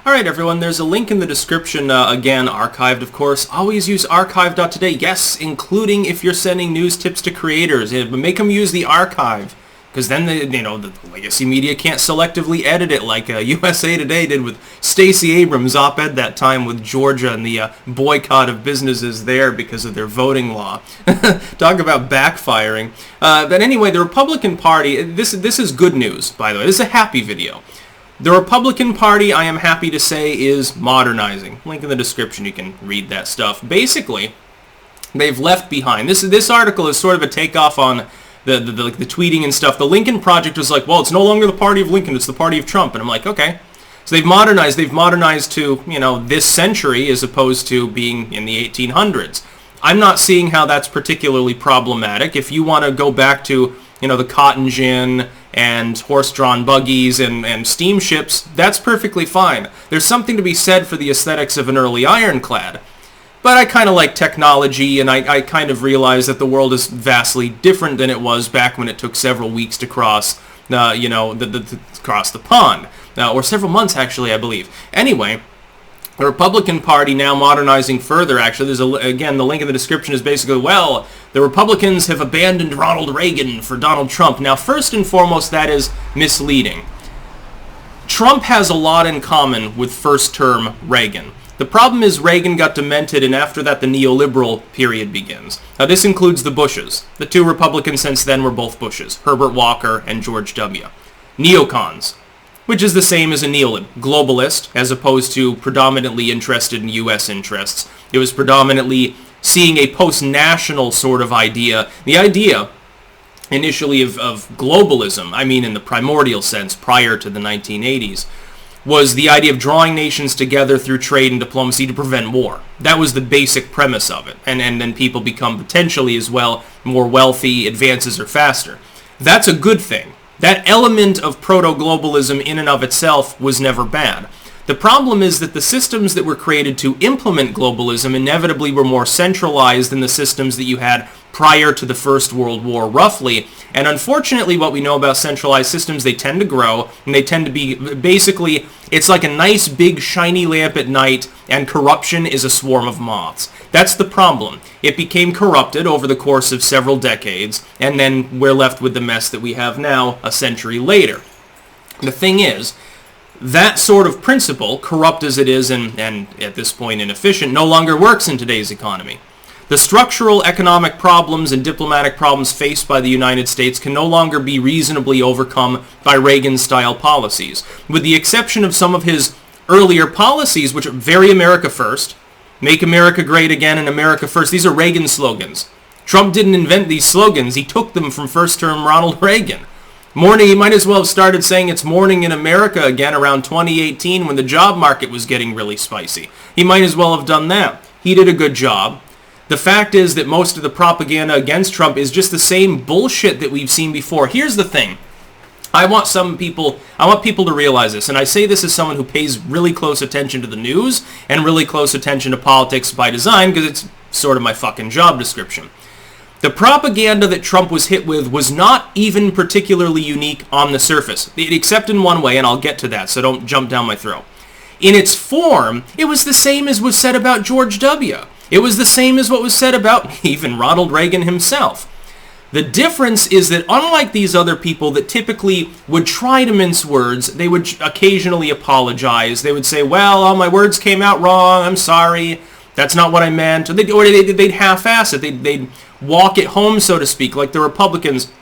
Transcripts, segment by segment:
Alright everyone, there's a link in the description, again, archived of course. Always use archive.today, yes, including if you're sending news tips to creators. Make them use the archive, because then the legacy media can't selectively edit it like USA Today did with Stacey Abrams' op-ed that time with Georgia and the boycott of businesses there because of their voting law. Talk about backfiring. But anyway, the Republican Party, this is good news, by the way. This is a happy video. The Republican Party, I am happy to say, is modernizing. Link in the description, you can read that stuff. Basically, they've left behind. This article is sort of a takeoff on the tweeting and stuff. The Lincoln Project was like, well, it's no longer the party of Lincoln, it's the party of Trump. And I'm like, okay. So they've modernized to, this century as opposed to being in the 1800s. I'm not seeing how that's particularly problematic. If you want to go back to, the cotton gin and horse-drawn buggies and steamships, that's perfectly fine. There's something to be said for the aesthetics of an early ironclad. But I kind of like technology, and I kind of realize that the world is vastly different than it was back when it took several weeks to cross, cross the pond. Or several months, actually, I believe. Anyway, the Republican Party now modernizing further, actually. Again, the link in the description is basically, well, the Republicans have abandoned Ronald Reagan for Donald Trump. Now, first and foremost, that is misleading. Trump has a lot in common with first-term Reagan. The problem is Reagan got demented, and after that, the neoliberal period begins. Now, this includes the Bushes. The two Republicans since then were both Bushes, Herbert Walker and George W. Neocons, which is the same as a neolib, globalist, as opposed to predominantly interested in U.S. interests. It was predominantly seeing a post-national sort of idea. The idea, initially, of globalism, I mean in the primordial sense, prior to the 1980s, was the idea of drawing nations together through trade and diplomacy to prevent war. That was the basic premise of it. And then people become potentially, as well, more wealthy, advances are faster. That's a good thing. That element of proto-globalism in and of itself was never bad. The problem is that the systems that were created to implement globalism inevitably were more centralized than the systems that you had prior to the First World War, roughly. And unfortunately, what we know about centralized systems, they tend to grow, and they tend to be, basically, it's like a nice big shiny lamp at night, and corruption is a swarm of moths. That's the problem. It became corrupted over the course of several decades, and then we're left with the mess that we have now a century later. The thing is, that sort of principle, corrupt as it is and at this point inefficient, no longer works in today's economy. The structural economic problems and diplomatic problems faced by the United States can no longer be reasonably overcome by Reagan-style policies, with the exception of some of his earlier policies, which are very America first, make America great again and America first. These are Reagan slogans. Trump didn't invent these slogans. He took them from first-term Ronald Reagan. He might as well have started saying it's morning in America again around 2018 when the job market was getting really spicy. He might as well have done that. He did a good job. The fact is that most of the propaganda against Trump is just the same bullshit that we've seen before. Here's the thing. I want people to realize this, and I say this as someone who pays really close attention to the news and really close attention to politics by design, because it's sort of my fucking job description. The propaganda that Trump was hit with was not even particularly unique on the surface, except in one way, and I'll get to that, so don't jump down my throat. In its form, it was the same as was said about George W. It was the same as what was said about even Ronald Reagan himself. The difference is that unlike these other people that typically would try to mince words, they would occasionally apologize. They would say, well, all my words came out wrong, I'm sorry, that's not what I meant. Or they'd half-ass it. They'd walk it home, so to speak, like the Republicans.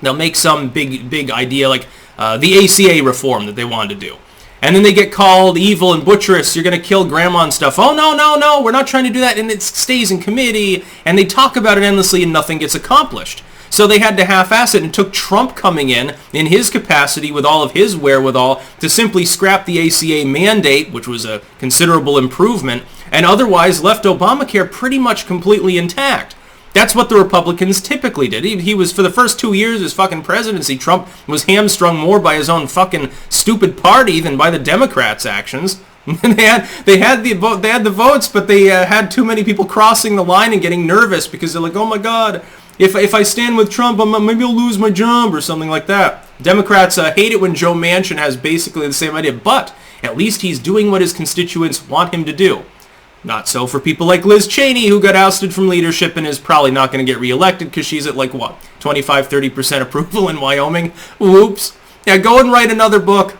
They'll make some big idea like the ACA reform that they wanted to do. And then they get called evil and butcherous, you're going to kill grandma and stuff. Oh, no, we're not trying to do that. And it stays in committee. And they talk about it endlessly and nothing gets accomplished. So they had to half-ass it, and it took Trump coming in his capacity with all of his wherewithal to simply scrap the ACA mandate, which was a considerable improvement, and otherwise left Obamacare pretty much completely intact. That's what the Republicans typically did. He was, for the first 2 years of his fucking presidency, Trump was hamstrung more by his own fucking stupid party than by the Democrats' actions. they had the votes, but they had too many people crossing the line and getting nervous because they're like, oh my God, if I stand with Trump, maybe I'll lose my job or something like that. Democrats hate it when Joe Manchin has basically the same idea. But At least he's doing what his constituents want him to do. Not so for people like Liz Cheney, who got ousted from leadership and is probably not going to get reelected because she's at like, what, 25-30% approval in Wyoming? Whoops. Yeah, go and write another book.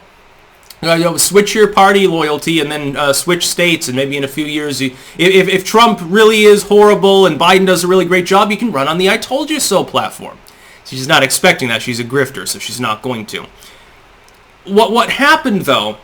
Switch your party loyalty and then switch states, and maybe in a few years, if Trump really is horrible and Biden does a really great job, you can run on the I told you so platform. She's not expecting that. She's a grifter, so she's not going to. What happened, though,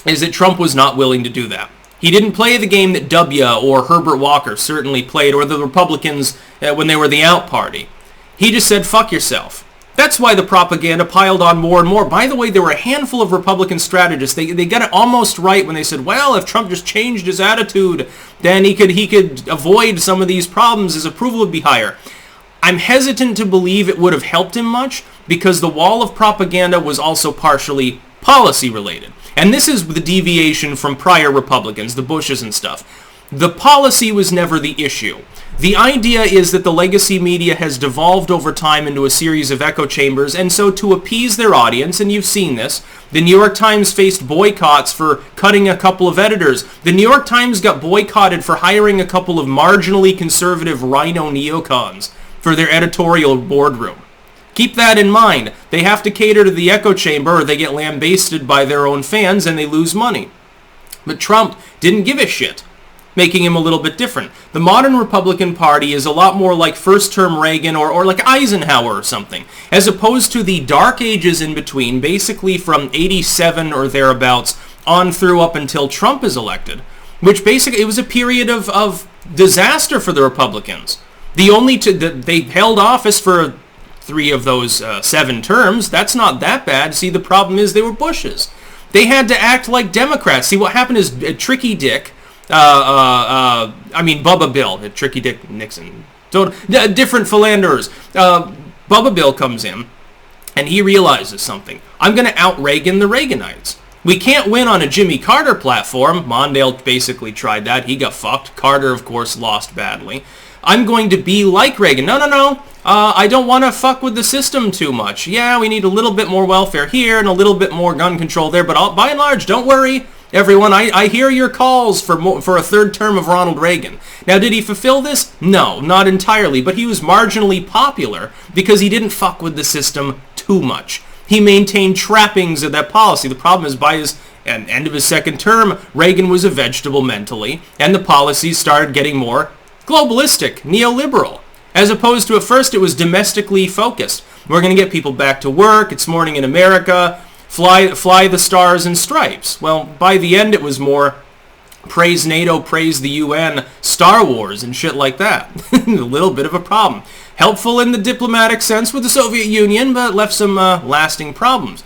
is that Trump was not willing to do that. He didn't play the game that W or Herbert Walker certainly played, or the Republicans when they were the out party. He just said, fuck yourself. That's why the propaganda piled on more and more. By the way, there were a handful of Republican strategists. They got it almost right when they said, well, if Trump just changed his attitude, then he could avoid some of these problems. His approval would be higher. I'm hesitant to believe it would have helped him much because the wall of propaganda was also partially policy related. And this is the deviation from prior Republicans, the Bushes and stuff. The policy was never the issue. The idea is that the legacy media has devolved over time into a series of echo chambers, and so to appease their audience, and you've seen this, the New York Times faced boycotts for cutting a couple of editors. The New York Times got boycotted for hiring a couple of marginally conservative rhino neocons for their editorial boardroom. Keep that in mind. They have to cater to the echo chamber or they get lambasted by their own fans and they lose money. But Trump didn't give a shit, making him a little bit different. The modern Republican Party is a lot more like first-term Reagan or like Eisenhower or something, as opposed to the dark ages in between, basically from 87 or thereabouts on through up until Trump is elected, which basically it was a period of disaster for the Republicans. They held office for 3 of those 7 terms. That's not that bad. See, the problem is they were Bushes. They had to act like Democrats. See, what happened is Tricky Dick, Bubba Bill, Tricky Dick Nixon, so different philanderers. Bubba Bill comes in, and he realizes something. I'm going to out-Reagan the Reaganites. We can't win on a Jimmy Carter platform. Mondale basically tried that. He got fucked. Carter, of course, lost badly. I'm going to be like Reagan. No. I don't want to fuck with the system too much. Yeah, we need a little bit more welfare here and a little bit more gun control there, but by and large, don't worry, everyone. I hear your calls for a third term of Ronald Reagan. Now, did he fulfill this? No, not entirely, but he was marginally popular because he didn't fuck with the system too much. He maintained trappings of that policy. The problem is by his end of his second term, Reagan was a vegetable mentally, and the policies started getting more globalistic, neoliberal, as opposed to at first it was domestically focused. We're going to get people back to work. It's morning in America. Fly the stars and stripes. Well, by the end it was more praise NATO, praise the UN, Star Wars, and shit like that. A little bit of a problem. Helpful in the diplomatic sense with the Soviet Union, but left some lasting problems.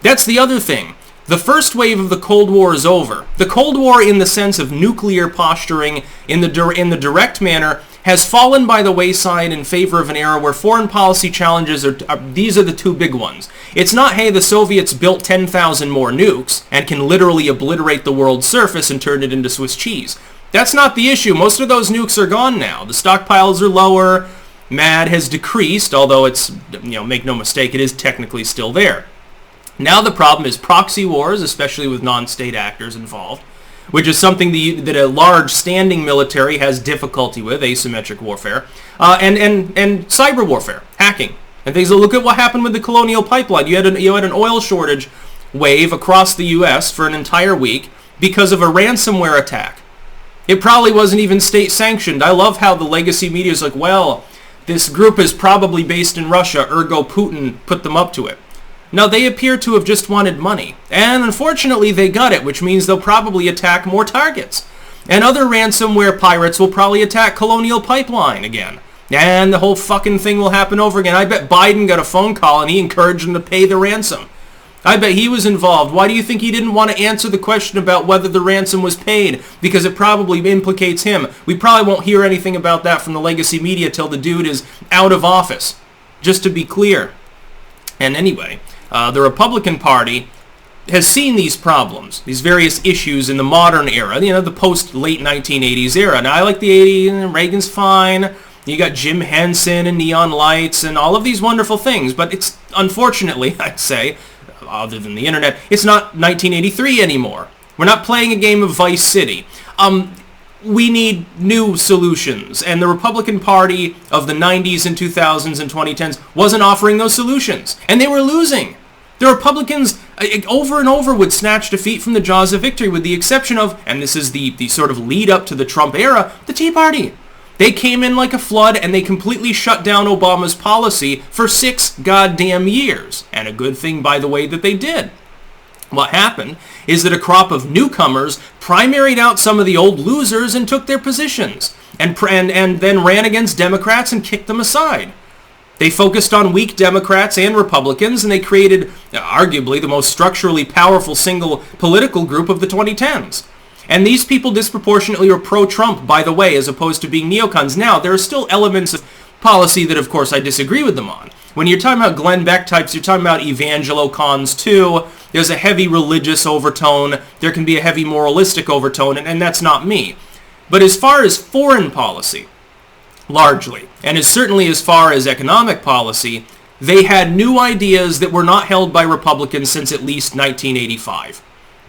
That's the other thing. The first wave of the Cold War is over. The Cold War, in the sense of nuclear posturing in the direct manner, has fallen by the wayside in favor of an era where foreign policy challenges these are the 2 big ones. It's not, hey, the Soviets built 10,000 more nukes and can literally obliterate the world's surface and turn it into Swiss cheese. That's not the issue. Most of those nukes are gone now. The stockpiles are lower. MAD has decreased, although it's, make no mistake, it is technically still there. Now the problem is proxy wars, especially with non-state actors involved, which is something that a large standing military has difficulty with, asymmetric warfare, and cyber warfare, hacking, and things. Look at what happened with the Colonial Pipeline. You had an oil shortage wave across the U.S. for an entire week because of a ransomware attack. It probably wasn't even state sanctioned. I love how the legacy media is like, well, this group is probably based in Russia, ergo Putin put them up to it. Now, they appear to have just wanted money, and unfortunately they got it, which means they'll probably attack more targets. And other ransomware pirates will probably attack Colonial Pipeline again. And the whole fucking thing will happen over again. I bet Biden got a phone call and he encouraged them to pay the ransom. I bet he was involved. Why do you think he didn't want to answer the question about whether the ransom was paid? Because it probably implicates him. We probably won't hear anything about that from the legacy media till the dude is out of office, just to be clear. And anyway, the Republican Party has seen these problems, these various issues in the modern era, the post-late 1980s era. Now, I like the 80s, Reagan's fine, you got Jim Henson and neon lights and all of these wonderful things, but it's, unfortunately, I'd say, other than the internet, it's not 1983 anymore. We're not playing a game of Vice City. We need new solutions, and the Republican Party of the 90s and 2000s and 2010s wasn't offering those solutions, and they were losing. The Republicans over and over would snatch defeat from the jaws of victory, with the exception of, and this is the sort of lead up to the Trump era, the Tea Party. They came in like a flood, and they completely shut down Obama's policy for 6 goddamn years. And a good thing, by the way, that they did. What happened is that a crop of newcomers primaried out some of the old losers and took their positions, and then ran against Democrats and kicked them aside. They focused on weak Democrats and Republicans, and they created arguably the most structurally powerful single political group of the 2010s. And these people disproportionately were pro-Trump, by the way, as opposed to being neocons. Now, there are still elements of policy that, of course, I disagree with them on. When you're talking about Glenn Beck types, you're talking about evangelocons too. There's a heavy religious overtone. There can be a heavy moralistic overtone, and that's not me. But as far as foreign policy, largely, and certainly as far as economic policy, they had new ideas that were not held by Republicans since at least 1985.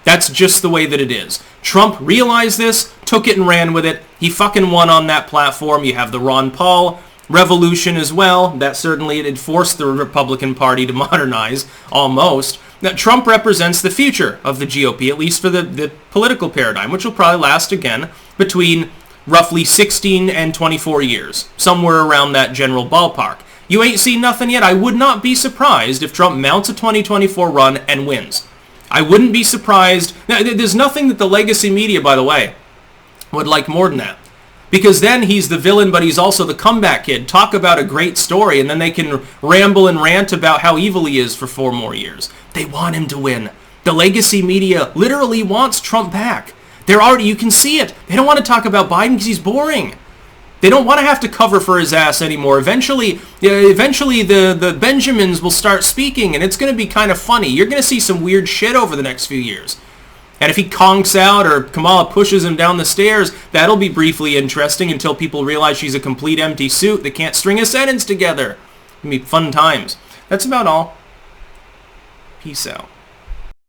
That's just the way that it is. Trump realized this, took it and ran with it. He fucking won on that platform. You have the Ron Paul revolution as well. That certainly it forced the Republican Party to modernize, almost. Now, Trump represents the future of the GOP, at least for the political paradigm, which will probably last, again, between roughly 16 and 24 years. Somewhere around that general ballpark. You ain't seen nothing yet. I would not be surprised if Trump mounts a 2024 run and wins. I wouldn't be surprised. Now, there's nothing that the legacy media, by the way, would like more than that. Because then he's the villain, but he's also the comeback kid. Talk about a great story, and then they can ramble and rant about how evil he is for 4 more years. They want him to win. The legacy media literally wants Trump back. You can see it. They don't want to talk about Biden because he's boring. They don't want to have to cover for his ass anymore. Eventually the Benjamins will start speaking, and it's going to be kind of funny. You're going to see some weird shit over the next few years. And if he conks out or Kamala pushes him down the stairs, that'll be briefly interesting until people realize she's a complete empty suit that can't string a sentence together. It'll be fun times. That's about all. Peace out.